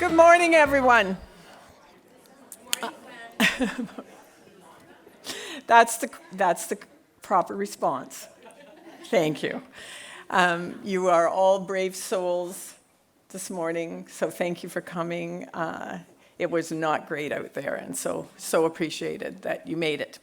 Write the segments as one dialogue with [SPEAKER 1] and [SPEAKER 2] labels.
[SPEAKER 1] Good morning, everyone. That's the proper response. Thank you. You are all brave souls this morning, so thank you for coming. It was not great out there, and so appreciated that you made it.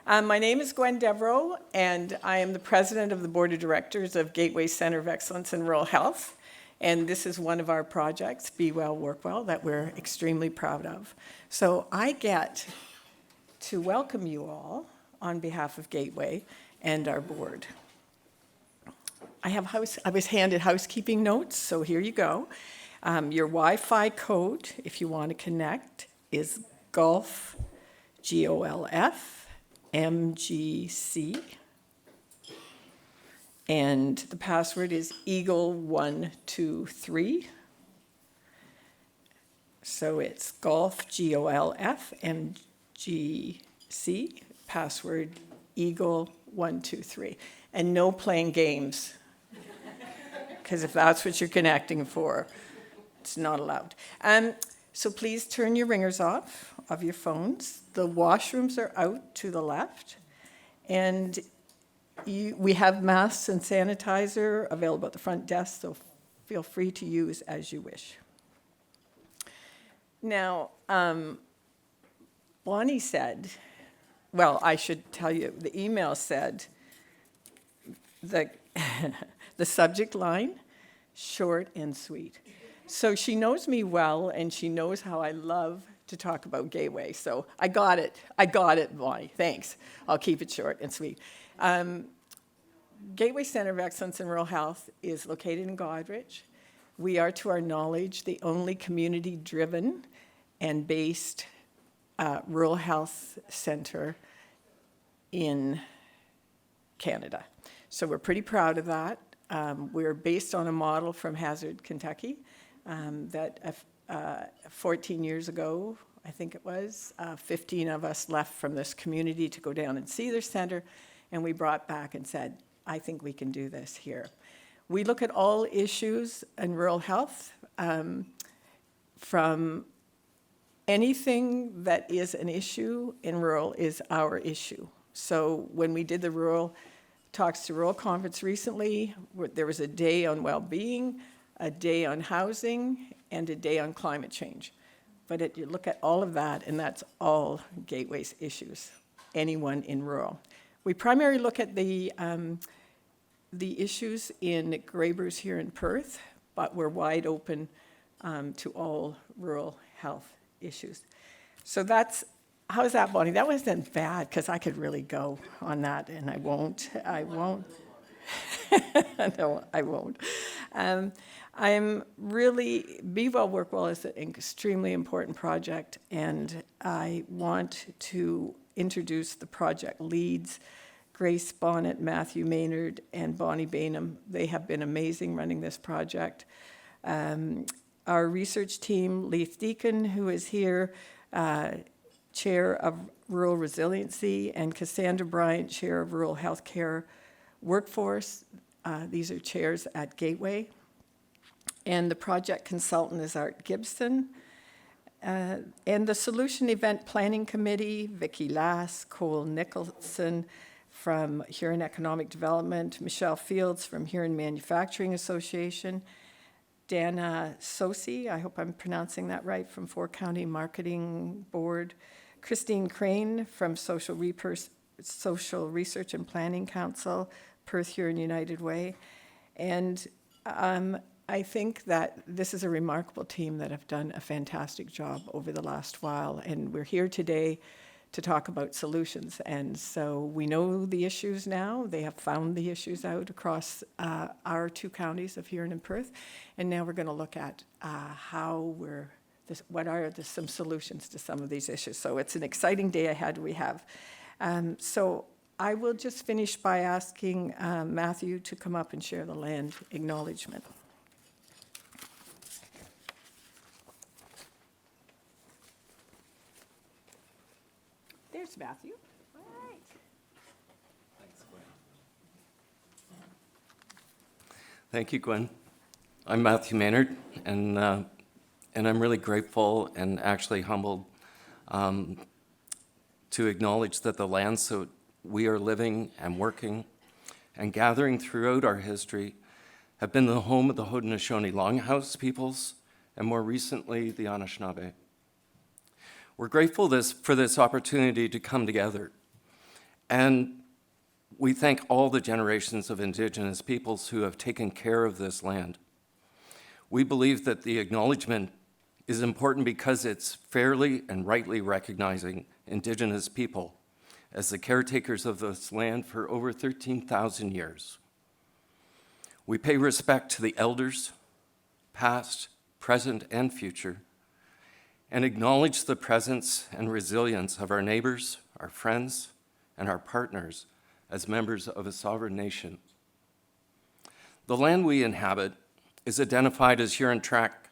[SPEAKER 1] My name is Gwen Devereaux, and I am the president of the board of directors of Gateway Centre of Excellence in Rural Health. And this is one of our projects, Be Well, Work Well, that we're extremely proud of. So I get to welcome you all on behalf of Gateway and our board. I was handed housekeeping notes, so here you go. Your Wi-Fi code, if you want to connect, is Golf, GOLF, MGC. And the password is Eagle123. So it's Golf, GOLF, MGC, password Eagle123. And no playing games, because if that's what you're connecting for, it's not allowed. So please turn your ringers off of your phones. The washrooms are out to the left. And we have masks and sanitizer available at the front desk, so feel free to use as you wish. Now, Bonnie said, well, I should tell you, the email said, the subject line, short and sweet. So she knows me well, and she knows how I love to talk about Gateway. So I got it, Bonnie, thanks. I'll keep it short and sweet. Gateway Centre of Excellence in Rural Health is located in Goderich. We are, to our knowledge, the only community-driven and based rural health centre in Canada. So we're pretty proud of that. We're based on a model from Hazard, Kentucky, that 14 years ago, I think it was, 15 of us left from this community to go down and see their centre, and we brought back and said, I think we can do this here. We look at all issues in rural health, from anything that is an issue in rural is our issue. So when we did the Rural Talks to Rural Conference recently, there was a day on well-being, a day on housing, and a day on climate change. But you look at all of that, and that's all Gateway's issues, anyone in rural. We primarily look at the issues in Graber's here in Perth, but we're wide open to all rural health issues. So how's that, Bonnie? That wasn't bad, because I could really go on that, and I won't. No, I won't. I'm really, Be Well, Work Well is an extremely important project, and I want to introduce the project leads, Grace Bonnet, Matthew Maynard, and Bonnie Bainham. They have been amazing running this project. Our research team, Leith Deacon, who is here, Chair of Rural Resiliency, and Cassandra Bryant, Chair of Rural Healthcare Workforce. These are chairs at Gateway. And the project consultant is Art Gibson. And the Solution Event Planning Committee, Vicki Lass, Cole Nicholson from Huron Economic Development, Michelle Fields from Huron Manufacturing Association, Dana Sosi, I hope I'm pronouncing that right, from Four County Marketing Board, Christine Crane from Social Research and Planning Council, Perth Huron United Way. And I think that this is a remarkable team that have done a fantastic job over the last while, and we're here today to talk about solutions. And so we know the issues now. They have found the issues out across our two counties of Huron and Perth, and now we're going to look at what are some solutions to some of these issues. So it's an exciting day ahead we have. So I will just finish by asking Matthew to come up and share the land acknowledgement. There's Matthew. All right.
[SPEAKER 2] Thanks, Gwen. Thank you, Gwen. I'm Matthew Maynard, and
[SPEAKER 3] and I'm really grateful and actually humbled to acknowledge that the lands that we are living and working and gathering throughout our history have been the home of the Haudenosaunee Longhouse peoples and more recently the Anishinaabe. We're grateful for this opportunity to come together, and we thank all the generations of Indigenous peoples who have taken care of this land. We believe that the acknowledgement is important because it's fairly and rightly recognizing Indigenous people as the caretakers of this land for over 13,000 years. We pay respect to the elders, past, present, and future, and acknowledge the presence and resilience of our neighbors, our friends, and our partners as members of a sovereign nation. The land we inhabit is identified as Huron Tract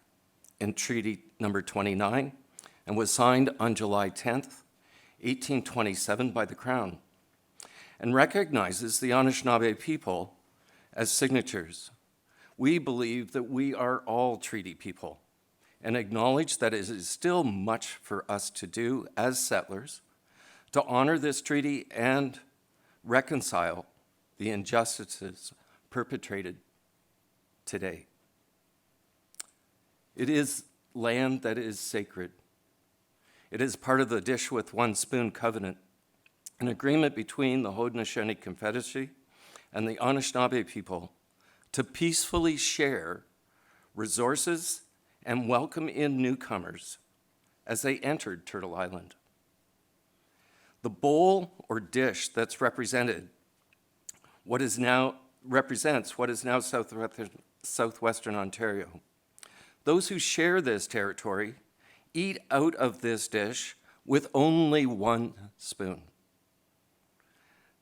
[SPEAKER 3] in Treaty Number 29 and was signed on July 10th, 1827 by the Crown, and recognizes the Anishinaabe people as signatures. We believe that we are all treaty people and acknowledge that it is still much for us to do as settlers to honor this treaty and reconcile the injustices perpetrated today. It is land that is sacred. It is part of the Dish with One Spoon covenant, an agreement between the Haudenosaunee Confederacy and the Anishinaabe people to peacefully share resources and welcome in newcomers as they entered Turtle Island. The bowl or dish that's represents what is now southwestern Ontario. Those who share this territory eat out of this dish with only one spoon.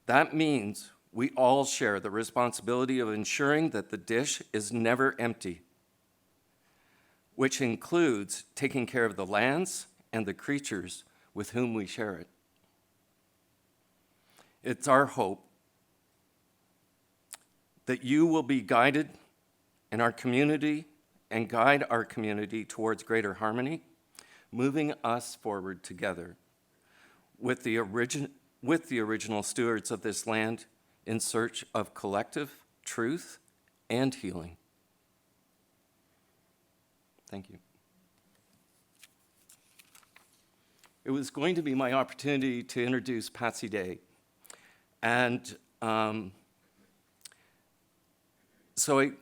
[SPEAKER 3] That means we all share the responsibility of ensuring that the dish is never empty, which includes taking care of the lands and the creatures with whom we share it. It's our hope that you will be guided in our community and guide our community towards greater harmony, moving us forward together with the original stewards of this land in search of collective truth and healing. Thank you. It was going to be my opportunity to introduce Patsy Day. And so I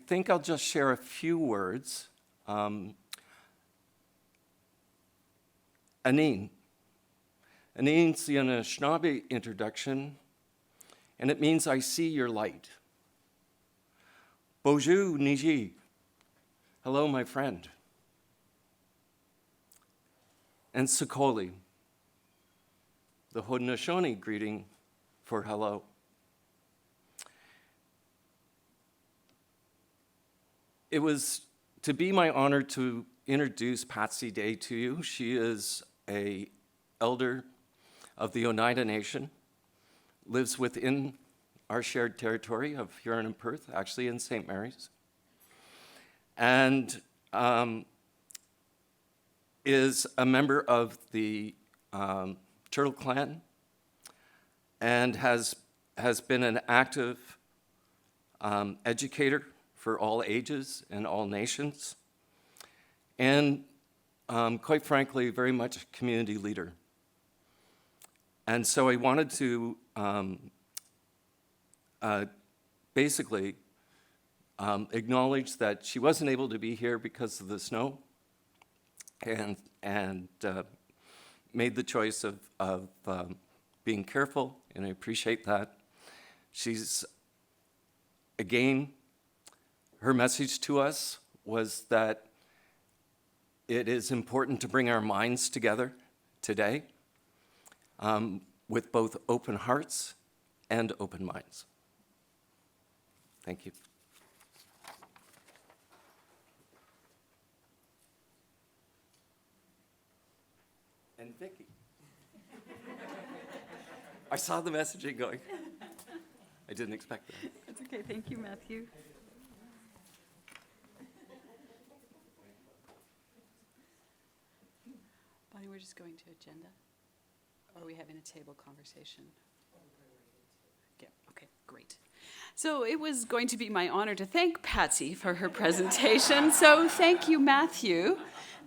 [SPEAKER 3] think I'll just share a few words. Aneen. Aneen's the Anishinaabe introduction, and it means I see your light. Bonjour, Niji. Hello, my friend. And Sakoli, the Haudenosaunee greeting for hello. It was to be my honor to introduce Patsy Day to you. She is an elder of the Oneida Nation, lives within our shared territory of Huron and Perth, actually in St. Mary's, and is a member of the Turtle Clan and has been an active educator for all ages and all nations, and quite frankly, very much a community leader. And so I wanted to basically acknowledge that she wasn't able to be here because of the snow, and made the choice of being careful, and I appreciate that. She's, again, her message to us was that it is important to bring our minds together today with both open hearts and open minds. Thank you. And Vicky. I saw the messaging going. I didn't expect that.
[SPEAKER 4] That's okay. Thank you, Matthew. I think we're just going to agenda. Or are we having a table conversation? Yeah, okay, great. So it was going to be my honor to thank Patsy for her presentation. So thank you, Matthew.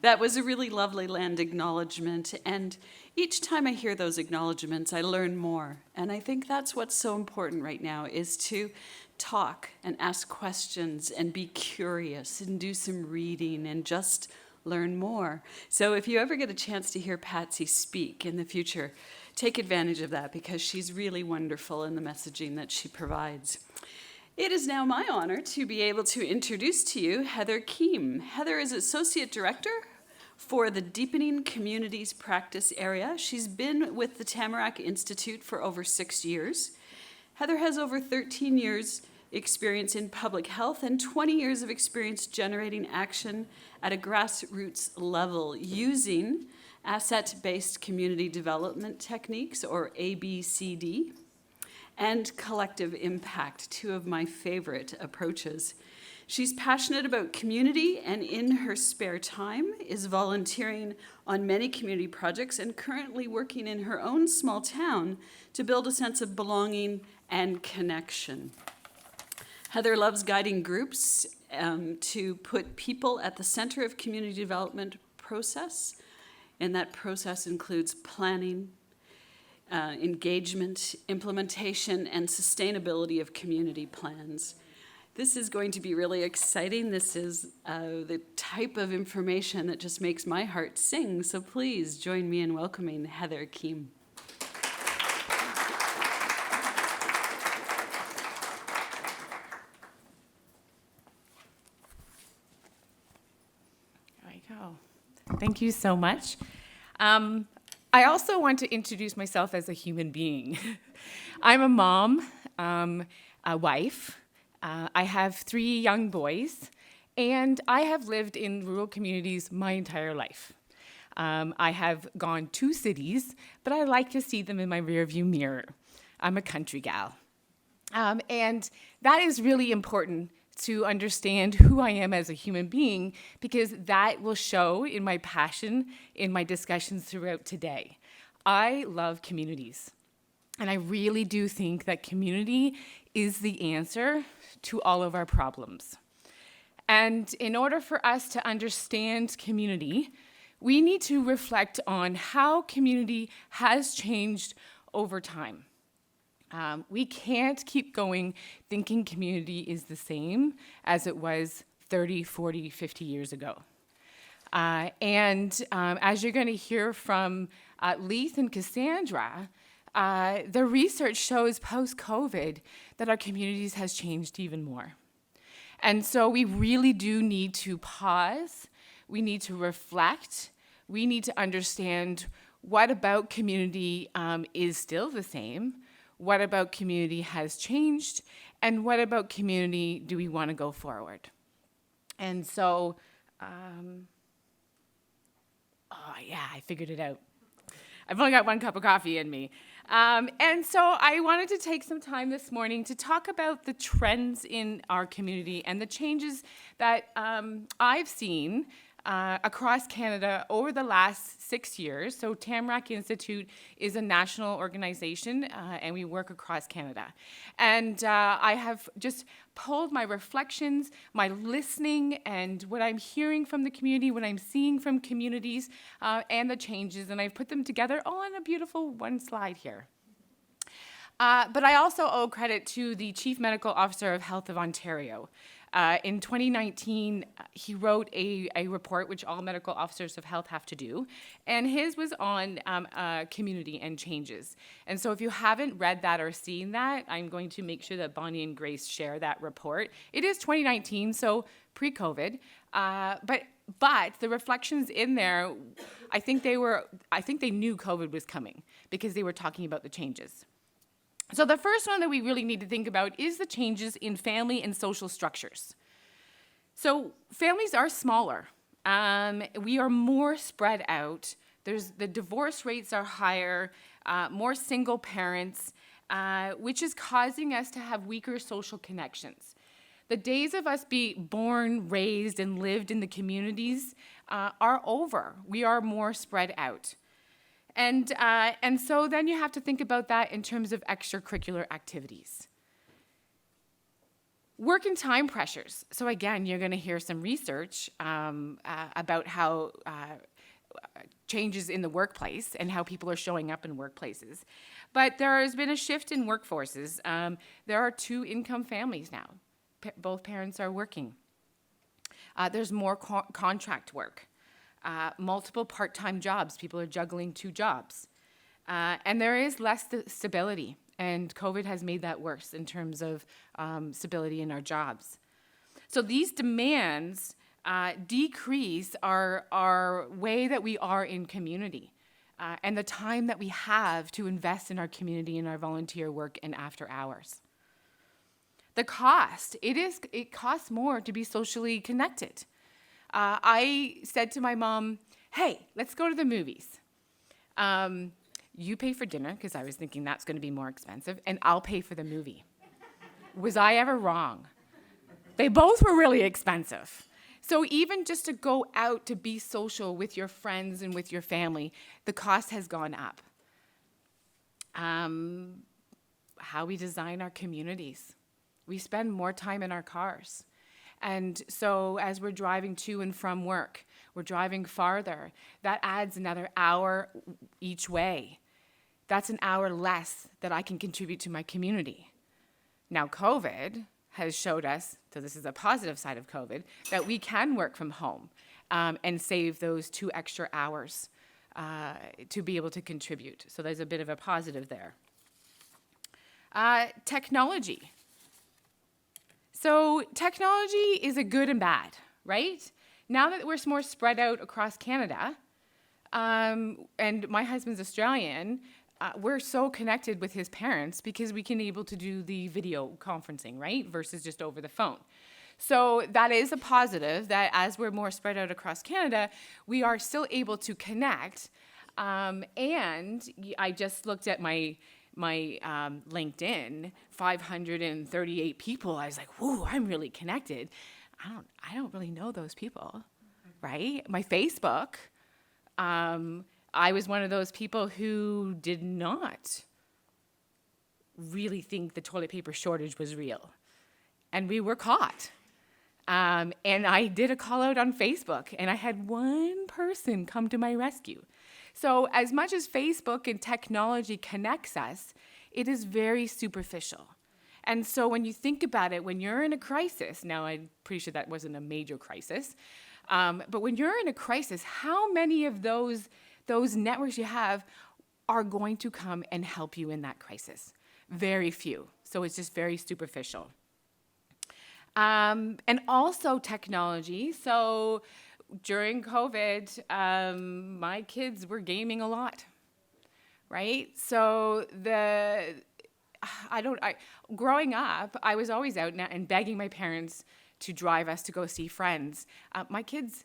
[SPEAKER 4] That was a really lovely land acknowledgement. And each time I hear those acknowledgements, I learn more. And I think that's what's so important right now, is to talk and ask questions and be curious and do some reading and just learn more. So if you ever get a chance to hear Patsy speak in the future, take advantage of that, because she's really wonderful in the messaging that she provides. It is now my honor to be able to introduce to you Heather Keem. Heather is Associate Director for the Deepening Communities Practice Area. She's been with the Tamarack Institute for over 6 years. Heather has over 13 years experience in public health and 20 years of experience generating action at a grassroots level using asset-based community development techniques, or ABCD, and collective impact, two of my favorite approaches. She's passionate about community, and in her spare time is volunteering on many community projects and currently working in her own small town to build a sense of belonging and connection. Heather loves guiding groups to put people at the center of community development process, and that process includes planning, engagement, implementation, and sustainability of community plans. This is going to be really exciting. This is the type of information that just makes my heart sing. So please join me in welcoming Heather Keem.
[SPEAKER 5] There we go. Thank you so much. I also want to introduce myself as a human being. I'm a mom, a wife. I have 3 young boys, and I have lived in rural communities my entire life. I have gone to cities, but I like to see them in my rearview mirror. I'm a country gal. And that is really important to understand who I am as a human being, because that will show in my passion in my discussions throughout today. I love communities, and I really do think that community is the answer to all of our problems. And in order for us to understand community, we need to reflect on how community has changed over time. We can't keep going thinking community is the same as it was 30, 40, 50 years ago. As you're going to hear from Leith and Cassandra, the research shows post-COVID that our communities has changed even more. And so we really do need to pause. We need to reflect. We need to understand what about community is still the same, what about community has changed, and what about community do we want to go forward? And so, I figured it out. I've only got 1 cup of coffee in me. And so I wanted to take some time this morning to talk about the trends in our community and the changes that I've seen across Canada over the last 6 years. So Tamarack Institute is a national organization, and we work across Canada. And I have just pulled my reflections, my listening, and what I'm hearing from the community, what I'm seeing from communities, and the changes, and I've put them together all on a beautiful 1 slide here. But I also owe credit to the Chief Medical Officer of Health of Ontario. In 2019, he wrote a report, which all medical officers of health have to do, and his was on community and changes. And so if you haven't read that or seen that, I'm going to make sure that Bonnie and Grace share that report. It is 2019, so pre-COVID, but the reflections in there, I think they knew COVID was coming because they were talking about the changes. So the first one that we really need to think about is the changes in family and social structures. So families are smaller. We are more spread out. The divorce rates are higher, more single parents, which is causing us to have weaker social connections. The days of us be born, raised, and lived in the communities are over. We are more spread out. And so then you have to think about that in terms of extracurricular activities. Work and time pressures. So again, you're going to hear some research about how changes in the workplace and how people are showing up in workplaces. But there has been a shift in workforces. There are 2-income families now. Both parents are working. There's more contract work, multiple part-time jobs. People are juggling 2 jobs. And there is less stability. And COVID has made that worse in terms of stability in our jobs. So these demands decrease our way that we are in community and the time that we have to invest in our community and our volunteer work and after hours. The cost, it costs more to be socially connected. I said to my mom, hey, let's go to the movies. You pay for dinner, because I was thinking that's going to be more expensive, and I'll pay for the movie. Was I ever wrong? They both were really expensive. So even just to go out to be social with your friends and with your family, the cost has gone up. How we design our communities. We spend more time in our cars. And so as we're driving to and from work, we're driving farther. That adds another hour each way. That's an hour less that I can contribute to my community. Now, COVID has showed us, so this is a positive side of COVID, that we can work from home and save those 2 extra hours to be able to contribute. So there's a bit of a positive there. Technology. So technology is a good and bad, right? Now that we're more spread out across Canada, and my husband's Australian, we're so connected with his parents because we can able to do the video conferencing, right? Versus just over the phone. So that is a positive that as we're more spread out across Canada, we are still able to connect. And I just looked at my LinkedIn, 538 people. I was like, whoa, I'm really connected. I don't really know those people, right? My Facebook, I was one of those people who did not really think the toilet paper shortage was real. And we were caught. And I did a call out on Facebook, and I had one person come to my rescue. So as much as Facebook and technology connects us, it is very superficial. And so when you think about it, when you're in a crisis, now I'm pretty sure that wasn't a major crisis, but when you're in a crisis, how many of those networks you have are going to come and help you in that crisis? Very few. So it's just very superficial. And also technology. So during COVID, my kids were gaming a lot, right? So growing up, I was always out and begging my parents to drive us to go see friends. My kids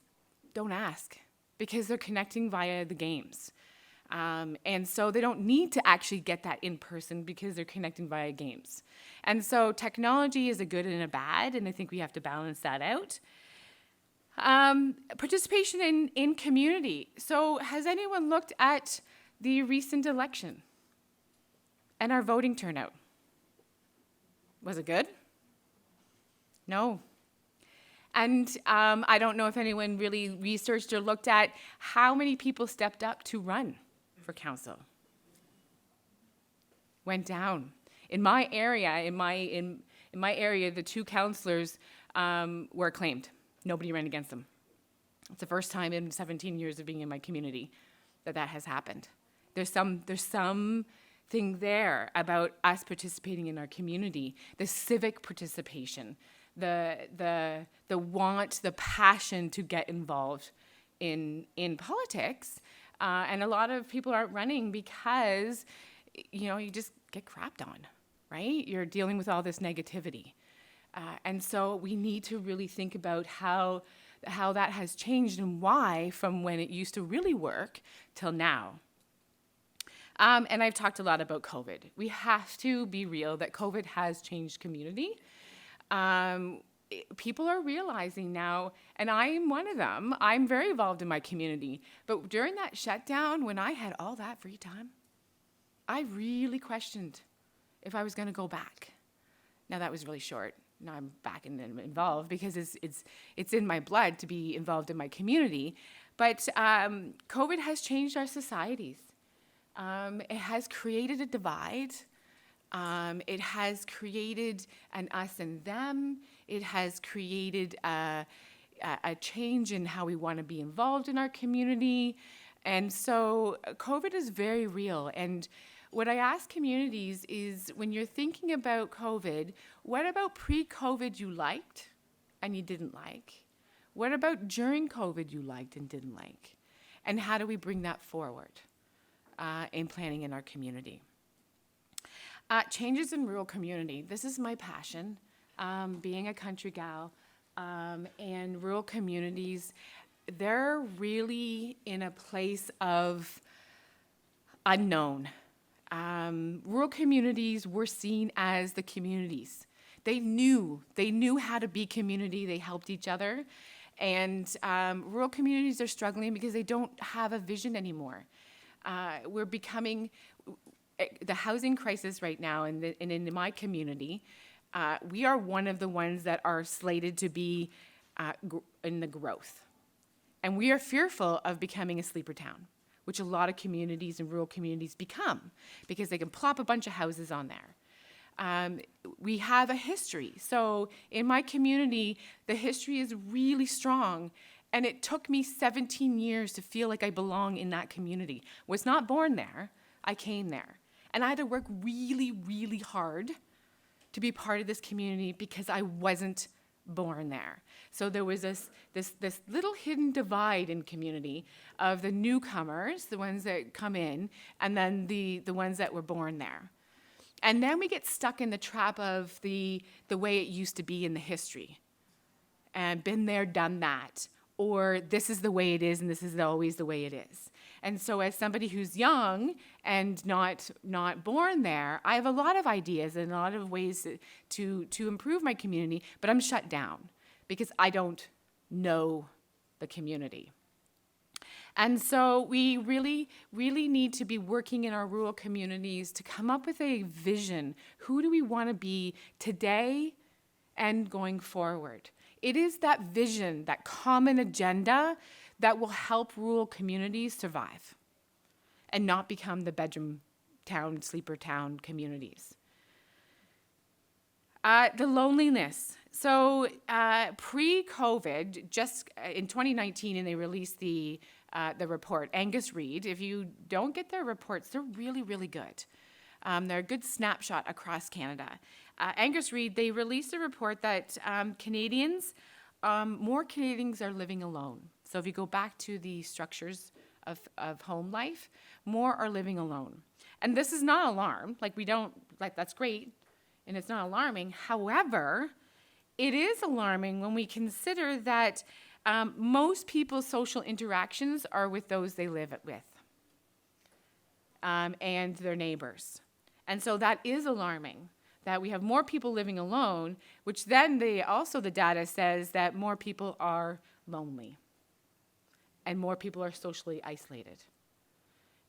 [SPEAKER 5] don't ask because they're connecting via the games. And so they don't need to actually get that in person because they're connecting via games. And so technology is a good and a bad, and I think we have to balance that out. Participation in community. So has anyone looked at the recent election and our voting turnout? Was it good? No. And I don't know if anyone really researched or looked at how many people stepped up to run for council. Went down. In my area, the 2 councillors were acclaimed. Nobody ran against them. It's the first time in 17 years of being in my community that has happened. There's something there about us participating in our community, the civic participation, the want, the passion to get involved in politics. And a lot of people aren't running because, you just get crapped on, right? You're dealing with all this negativity. And so we need to really think about how that has changed and why from when it used to really work till now. And I've talked a lot about COVID. We have to be real that COVID has changed community. people are realizing now, and I'm one of them, I'm very involved in my community, but during that shutdown, when I had all that free time, I really questioned if I was going to go back. Now that was really short. Now I'm back and involved because it's in my blood to be involved in my community. But COVID has changed our societies. It has created a divide. It has created an us and them. It has created a change in how we want to be involved in our community. And so COVID is very real. And what I ask communities is, when you're thinking about COVID, what about pre-COVID you liked and you didn't like? What about during COVID you liked and didn't like? And how do we bring that forward in planning in our community? Changes in rural community. This is my passion, being a country gal. And rural communities, they're really in a place of unknown. Rural communities were seen as the communities. They knew how to be community. They helped each other. And rural communities are struggling because they don't have a vision anymore. We're becoming, the housing crisis right now, and in my community, we are one of the ones that are slated to be in the growth. And we are fearful of becoming a sleeper town, which a lot of communities and rural communities become, because they can plop a bunch of houses on there. We have a history. So in my community, the history is really strong, and it took me 17 years to feel like I belong in that community. Was not born there, I came there. And I had to work really, really hard to be part of this community because I wasn't born there. So there was this little hidden divide in community of the newcomers, the ones that come in, and then the ones that were born there. And then we get stuck in the trap of the way it used to be in the history. And been there, done that. Or this is the way it is, and this is always the way it is. And so as somebody who's young and not born there, I have a lot of ideas and a lot of ways to improve my community, but I'm shut down because I don't know the community. And so we really, really need to be working in our rural communities to come up with a vision. Who do we want to be today and going forward? It is that vision, that common agenda, that will help rural communities survive and not become the bedroom town, sleeper town communities. The loneliness. So pre-COVID, just in 2019, and they released the report, Angus Reid. If you don't get their reports, they're really, really good. They're a good snapshot across Canada. Angus Reid, they released a report that more Canadians are living alone. So if you go back to the structures of home life, more are living alone. And this is not alarm, that's great, and it's not alarming. However, it is alarming when we consider that most people's social interactions are with those they live with and their neighbors. And so that is alarming, that we have more people living alone, which then the data says that more people are lonely and more people are socially isolated.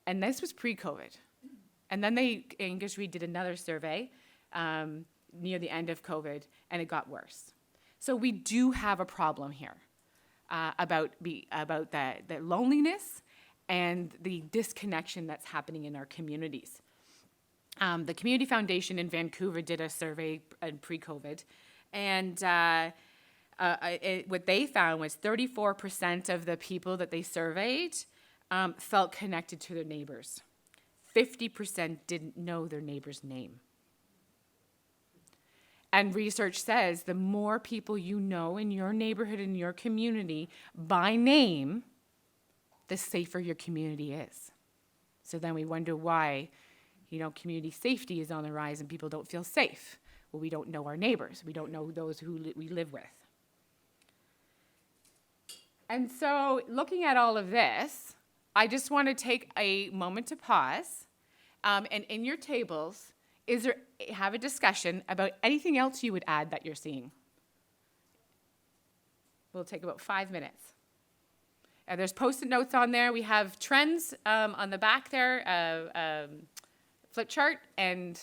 [SPEAKER 5] And this was pre-COVID. And then Angus Reid did another survey near the end of COVID, and it got worse. So we do have a problem here about the loneliness and the disconnection that's happening in our communities. The Community Foundation in Vancouver did a survey pre-COVID, and what they found was 34% of the people that they surveyed felt connected to their neighbors. 50% didn't know their neighbor's name. And research says the more people you know in your neighborhood, in your community, by name, the safer your community is. So then we wonder why, community safety is on the rise and people don't feel safe. Well, we don't know our neighbors. We don't know those who we live with. And so looking at all of this, I just want to take a moment to pause. And in your tables, have a discussion about anything else you would add that you're seeing We'll take about 5 minutes. There's Post-it notes on there. We have trends on the back there, flip chart. And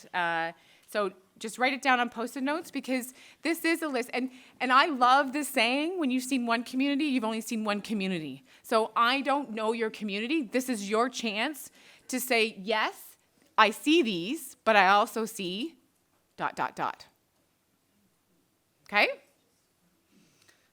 [SPEAKER 5] so just write it down on Post-it notes, because this is a list. And I love this saying, when you've seen one community, you've only seen one community. So I don't know your community. This is your chance to say, yes, I see these, but I also see ... Okay?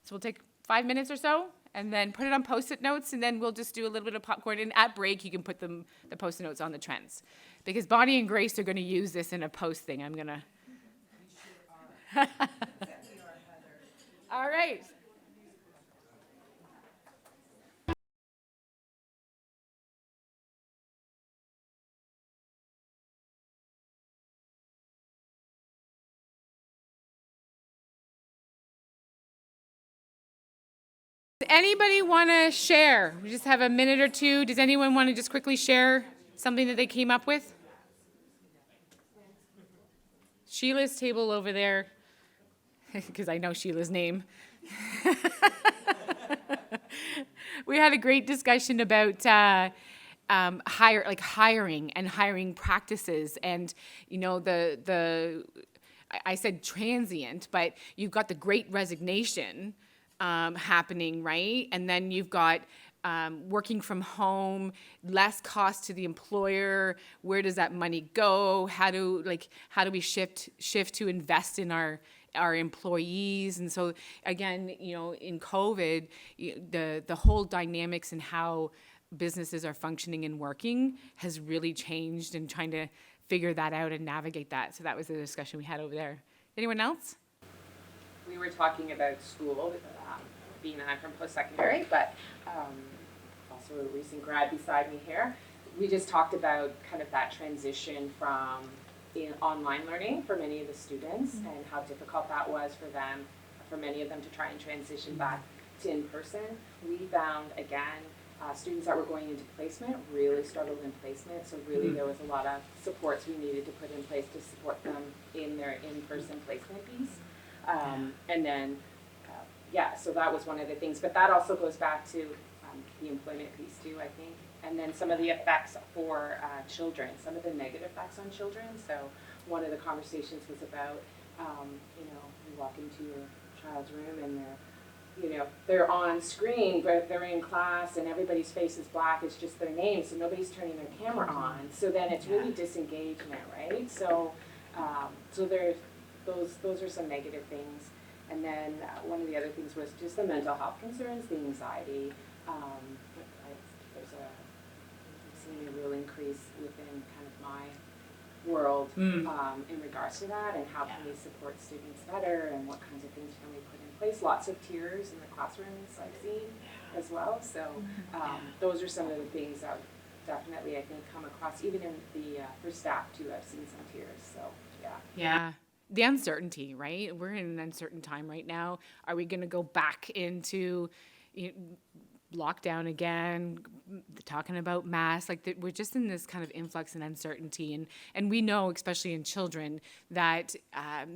[SPEAKER 5] So we'll take 5 minutes or so, and then put it on Post-it notes, and then we'll just do a little bit of popcorn. And at break, you can put the Post-it notes on the trends. Because Bonnie and Grace are going to use this in a post thing. I'm going to... All right. Does anybody want to share? We just have a minute or two. Does anyone want to just quickly share something that they came up with? Sheila's table over there, because I know Sheila's name. We had a great discussion about hiring and hiring practices, and I said transient, but you've got the Great Resignation happening, right? And then you've got working from home, less cost to the employer. Where does that money go? How do we shift to invest in our employees? And so again, in COVID, the whole dynamics and how businesses are functioning and working has really changed, and trying to figure that out and navigate that. So that was the discussion we had over there. Anyone else?
[SPEAKER 6] We were talking about school, being that I'm from post-secondary, but also a recent grad beside me here. We just talked about kind of that transition from online learning for many of the students, and how difficult that was for them, for many of them, to try and transition back to in-person. We found, again, students that were going into placement really struggled in placement, so really there was a lot of supports we needed to put in place to support them in their in-person placement piece. And then, so that was one of the things. But that also goes back to the employment piece too, I think. And then some of the effects for children, some of the negative effects on children. So one of the conversations was about, you walk into your child's room and they're on screen, but they're in class and everybody's face is black. It's just their name, so nobody's turning their camera on. So then it's really disengagement, right? So, so there's those are some negative things. And then one of the other things was just the mental health concerns, the anxiety. I've seen a real increase within kind of my world in regards to that, and how can we support students better, and what kinds of things can we put in place. Lots of tears in the classrooms I've seen as well. So those are some of the things that definitely I think come across, even in the for staff too. I've seen some tears. So
[SPEAKER 5] Yeah. The uncertainty, right? We're in an uncertain time right now. Are we going to go back into lockdown again, talking about masks? We're just in this kind of influx and uncertainty. And we know, especially in children, that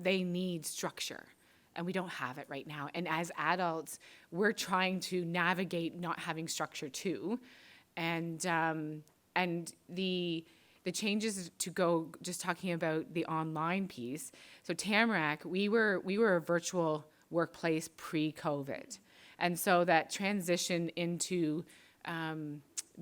[SPEAKER 5] they need structure. And we don't have it right now. And as adults, we're trying to navigate not having structure too. And the changes to go, just talking about the online piece. So Tamarack, we were a virtual workplace pre-COVID. And so that transition into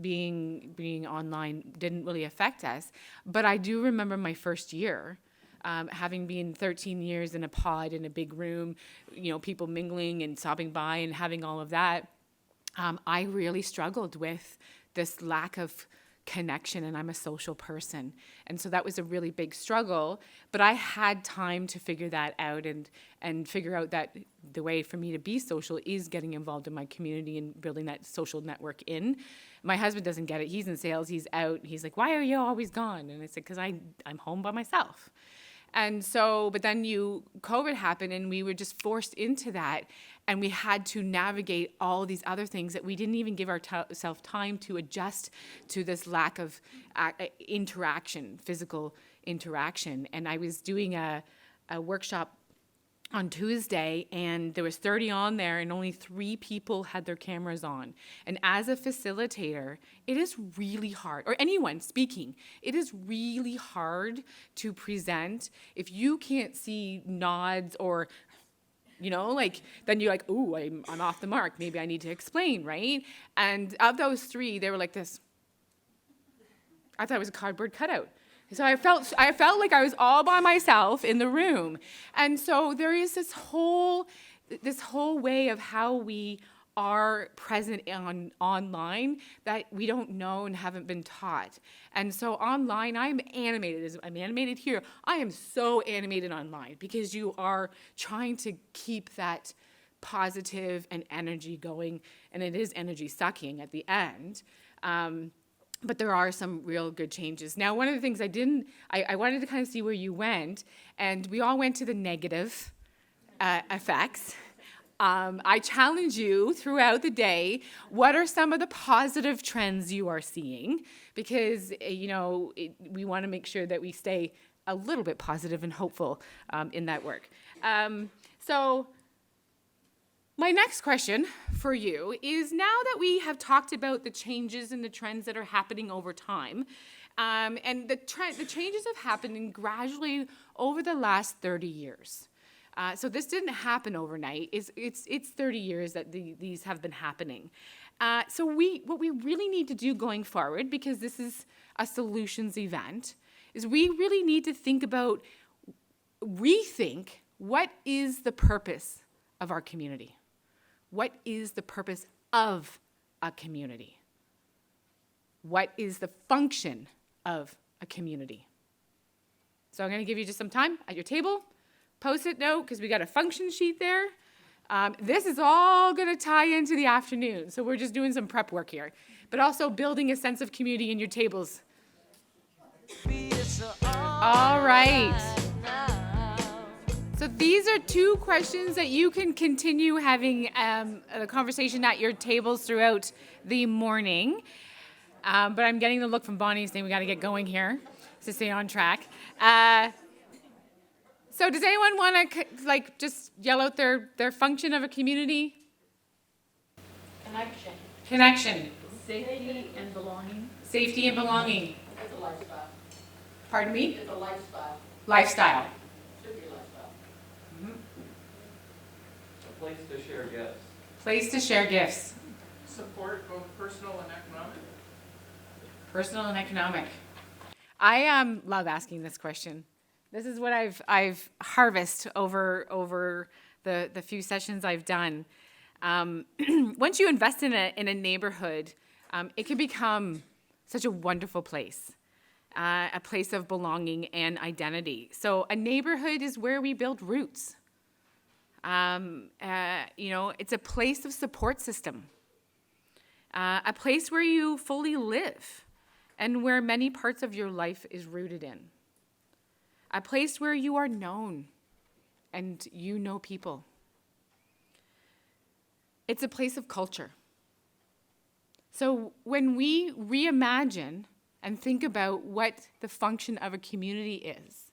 [SPEAKER 5] being online didn't really affect us. But I do remember my first year, having been 13 years in a pod in a big room, people mingling and stopping by and having all of that. I really struggled with this lack of connection, and I'm a social person. And so that was a really big struggle, but I had time to figure that out and figure out that the way for me to be social is getting involved in my community and building that social network in. My husband doesn't get it. He's in sales, he's out. He's like, why are you always gone? And I said, because I'm home by myself. And so, but then COVID happened and we were just forced into that, and we had to navigate all these other things that we didn't even give ourselves time to adjust to this lack of interaction, physical interaction. And I was doing a workshop on Tuesday, and there was 30 on there, and only 3 people had their cameras on. And as a facilitator, it is really hard, or anyone speaking, it is really hard to present if you can't see nods or, then you're like, ooh, I'm off the mark. Maybe I need to explain, right? And of those 3, they were like this. I thought it was a cardboard cutout. So I felt like I was all by myself in the room. And so there is this whole way of how we are present online that we don't know and haven't been taught. And so online, I'm animated. I'm animated here. I am so animated online because you are trying to keep that positive and energy going, and it is energy sucking at the end. But there are some real good changes. Now, one of the things I wanted to kind of see where you went, and we all went to the negative effects. I challenge you throughout the day, what are some of the positive trends you are seeing? Because, we want to make sure that we stay a little bit positive and hopeful in that work. So my next question for you is, now that we have talked about the changes and the trends that are happening over time, and the changes have happened gradually over the last 30 years. So this didn't happen overnight. It's 30 years that these have been happening. So what we really need to do going forward, because this is a solutions event, is we really need to rethink what is the purpose of our community. What is the purpose of a community? What is the function of a community? So I'm going to give you just some time at your table. Post-it note, because we got a function sheet there. This is all going to tie into the afternoon, so we're just doing some prep work here. But also building a sense of community in your tables. All right. So these are 2 questions that you can continue having a conversation at your tables throughout the morning. But I'm getting the look from Bonnie saying we got to get going here to stay on track. So does anyone want to just yell out their function of a community? Connection.
[SPEAKER 7] Safety and belonging.
[SPEAKER 5] Safety and belonging.
[SPEAKER 7] It's a lifestyle.
[SPEAKER 5] Pardon me?
[SPEAKER 7] It's a lifestyle.
[SPEAKER 5] Lifestyle.
[SPEAKER 7] Should be a lifestyle.
[SPEAKER 2] A place to share gifts.
[SPEAKER 5] Place to share gifts.
[SPEAKER 8] Support both personal and economic.
[SPEAKER 5] Personal and economic. I love asking this question. This is what I've harvested over the few sessions I've done. Once you invest in a neighborhood, it can become such a wonderful place, a place of belonging and identity. So a neighborhood is where we build roots. It's a place of support system, a place where you fully live and where many parts of your life is rooted in. A place where you are known and you know people. It's a place of culture. So when we reimagine and think about what the function of a community is,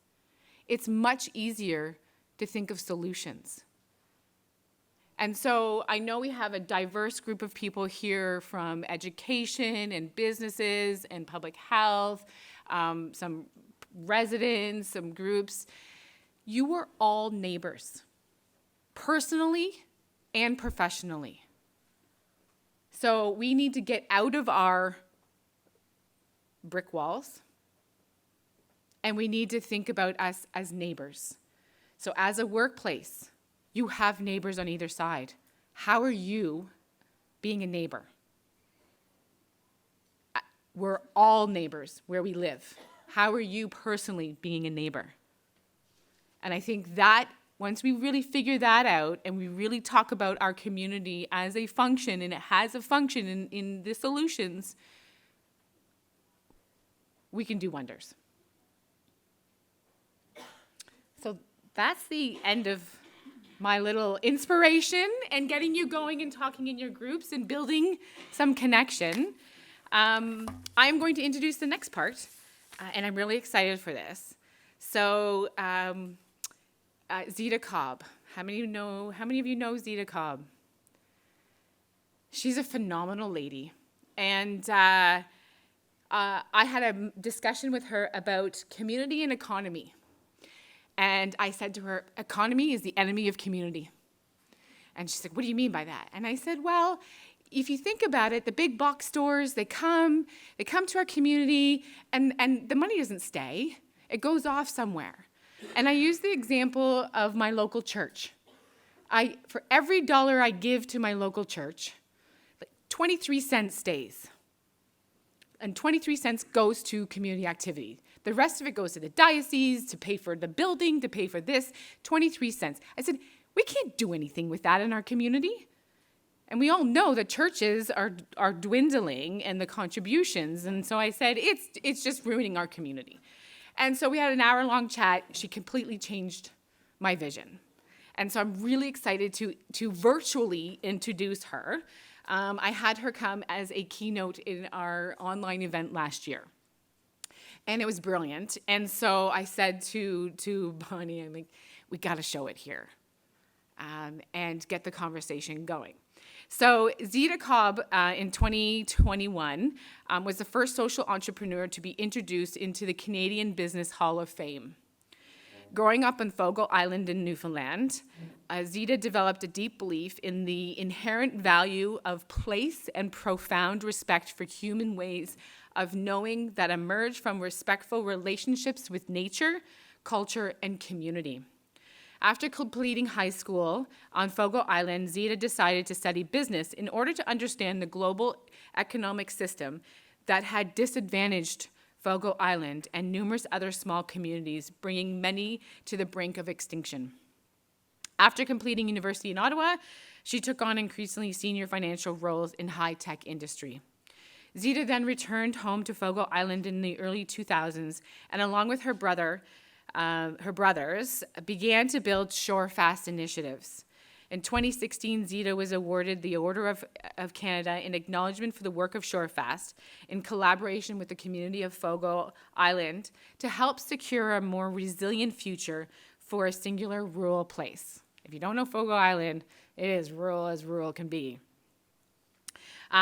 [SPEAKER 5] it's much easier to think of solutions. And so I know we have a diverse group of people here from education and businesses and public health, some residents, some groups. You are all neighbors, personally and professionally. So we need to get out of our brick walls, and we need to think about us as neighbors. So as a workplace, you have neighbors on either side. How are you being a neighbor? We're all neighbors where we live. How are you personally being a neighbor? And I think that once we really figure that out and we really talk about our community as a function, and it has a function in the solutions, we can do wonders. So that's the end of my little inspiration and getting you going and talking in your groups and building some connection. I'm going to introduce the next part, and I'm really excited for this. So Zita Cobb How many of you know Zita Cobb? She's a phenomenal lady. And I had a discussion with her about community and economy. And I said to her, economy is the enemy of community. And she's like, what do you mean by that? And I said, well, if you think about it, the big box stores, they come to our community, and the money doesn't stay. It goes off somewhere. And I use the example of my local church. For every dollar I give to my local church, 23 cents stays. And 23 cents goes to community activity. The rest of it goes to the diocese, to pay for the building, to pay for this, 23 cents. I said, we can't do anything with that in our community. And we all know that churches are dwindling and the contributions. And so I said, it's just ruining our community. And so we had an hour-long chat. She completely changed my vision. And so I'm really excited to virtually introduce her. I had her come as a keynote in our online event last year. And it was brilliant. And so I said to Bonnie, I'm like, we got to show it here and get the conversation going. So Zita Cobb in 2021 was the first social entrepreneur to be introduced into the Canadian Business Hall of Fame. Growing up on Fogo Island in Newfoundland, Zita developed a deep belief in the inherent value of place and profound respect for human ways of knowing that emerge from respectful relationships with nature, culture, and community. After completing high school on Fogo Island, Zita decided to study business in order to understand the global economic system that had disadvantaged Fogo Island and numerous other small communities, bringing many to the brink of extinction. After completing university in Ottawa, she took on increasingly senior financial roles in high-tech industry. Zita then returned home to Fogo Island in the early 2000s, and along with her brothers, began to build ShoreFast initiatives. In 2016, Zita was awarded the Order of Canada in acknowledgement for the work of ShoreFast in collaboration with the community of Fogo Island to help secure a more resilient future for a singular rural place. If you don't know Fogo Island, it is rural as rural can be.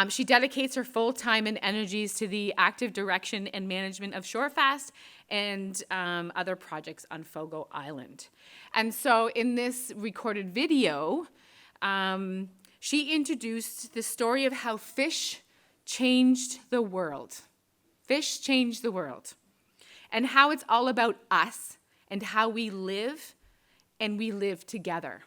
[SPEAKER 5] She dedicates her full time and energies to the active direction and management of ShoreFast and other projects on Fogo Island. And so in this recorded video, she introduced the story of how fish changed the world. Fish changed the world. And how it's all about us and how we live and we live together.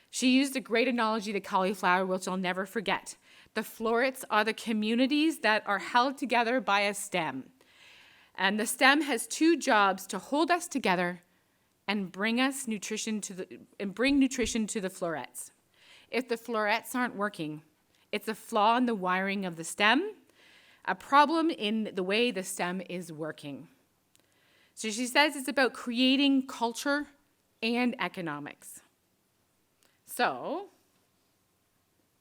[SPEAKER 5] She used a great analogy to cauliflower, which I'll never forget. The florets are the communities that are held together by a stem. And the stem has two jobs: to hold us together and bring nutrition to the florets. If the florets aren't working, it's a flaw in the wiring of the stem, a problem in the way the stem is working. So she says it's about creating culture and economics. So,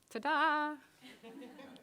[SPEAKER 5] ta-da!